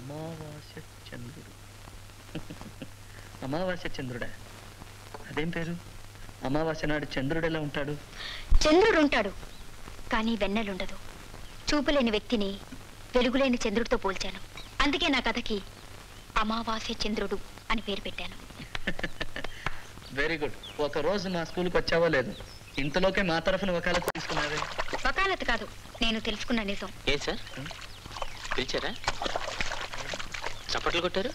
అమావాస్య చంద్రుడు. అమావాస్య చంద్రుడా? అదేం పేరు? అమావాస్య నాడు చంద్రుడు ఎలా ఉంటాడు? చంద్రుడు ఉంటాడు, కానీ వెన్నెలుండదు. చూపులేని వ్యక్తిని వెలుగులేని చంద్రుడితో పోల్చాను. అందుకే నా కథకి అమావాస్య చంద్రుడు అని పేరు పెట్టాను. Very good. ఒక రోజు మా స్కూల్కి వచ్చావో లేదు, ఇంతలోకే మా తరఫున వకాలత్ తీసుకున్నావే. వకాలత్ కాదు, నేను తెలుసుకున్న నిజం. ఏ సార్ పిలిచారా? చప్పట్లు కొట్టారు?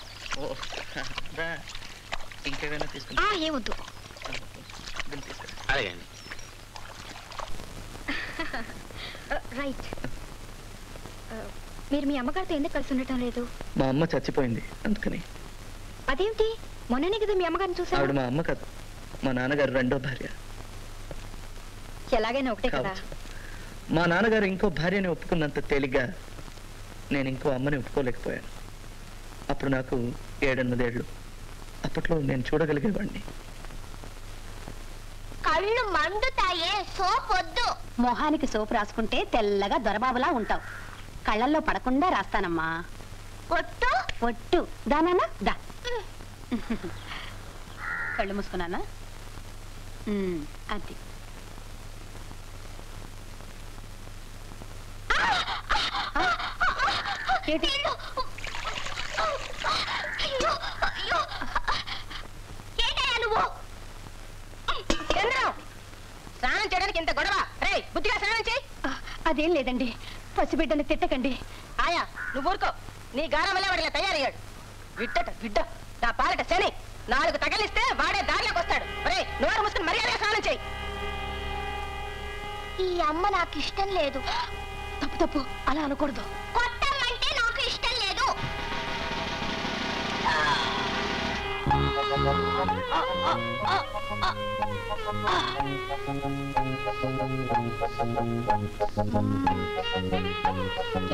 ఇంకేమైనా తీసుకున్నా? ఏమొద్దు. అలాగే అండి. రైట్. మీరు మీ అమ్మగారితో ఎందుకు కలిసి ఉండటం లేదు? మా అమ్మ చచ్చిపోయింది, అందుకని. అదేమిటి? మొన్ననే కదా మీ అమ్మగారిని చూసాను. ఆవిడ మా అమ్మ కాదు, మా నాన్నగారు రెండో భార్య. ఎలాగైనా ఒకటే కదా. మా నాన్నగారు ఇంకో భార్యని ఒప్పుకున్నంత తేలిగ్గా నేను ఇంకో అమ్మని ఒప్పుకోలేకపోయాను. అప్పుడు నాకు 7-8 ఏళ్ళు. అప్పట్లో నేను చూడగలిగేవాడిని. కళ్ళు మండుతాయే, సోప్ వద్దు. మొహానికి సోపు రాసుకుంటే తెల్లగా దొరబాబులా ఉంటావు. కళ్ళల్లో పడకుండా రాస్తానమ్మా. ఒట్టు ఒట్టు. దానా దా. కళ్ళు మూసుకున్నానా? అది. స్నానం చేయడానికి ఇంత గొడవ? బుద్ధిగా స్నానం చేయి. అదేం లేదండి, పసిబిడ్డని తిట్టకండి. ఆయా నువ్వు ఊరుకో. నీ గారమలే వాడిలా తయారయ్యాడు. బిడ్డట బిడ్డ, నా పాలట శని. 4 తగలిస్తే వాడే దారిలోకి వస్తాడు. నోరు మూసుకుని మర్యాదగా స్నానం చేయి. ఈ అమ్మ నాకు ఇష్టం లేదు. తప్పు తప్పు, అలా అనకూడదు. కొట్టమంటే నాకు ఇష్టం లేదు.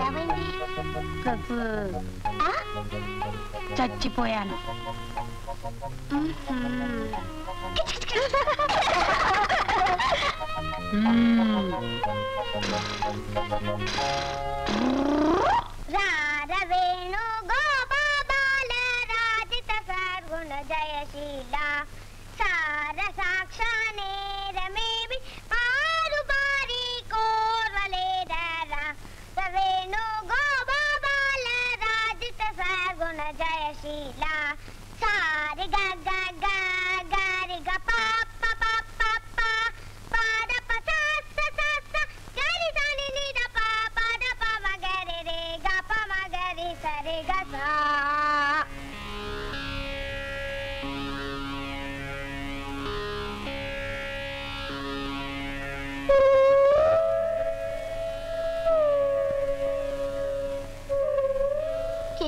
ఏమైంది? చచ్చిపోయాను. రారవేణు గోపాల రాజిత సర్గుణ జయశీల సార సాక్షానే రమేవి ఆరు బారి కోర్వలేదరా రవేణు గోపాల రాజిత సర్గుణ జయశీల సారి గగ గారి గ పాప పాప పాద పస స గరి సని నిద పాద పమ గరి రే గ పమ గరి సరి గ సా.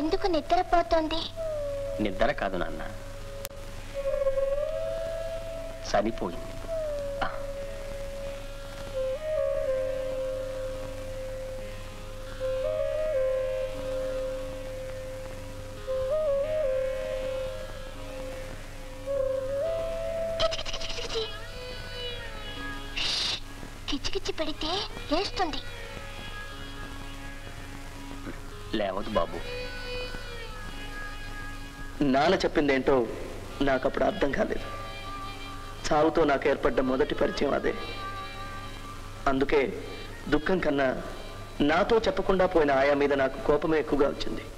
ఎందుకు నిద్రపోతుంది? నిద్ర కాదు నాన్న, చనిపోయింది. కిచికిచి పెడితే లేస్తుంది. లేవదు బాబు. నాన్న చెప్పిందేంటో నాకు అప్పుడు అర్థం కాలేదు. చావుతో నాకు ఏర్పడ్డ మొదటి పరిచయం అదే. అందుకే దుఃఖం కన్నా నాతో చెప్పకుండా పోయిన ఆయా మీద నాకు కోపమే ఎక్కువగా వచ్చింది.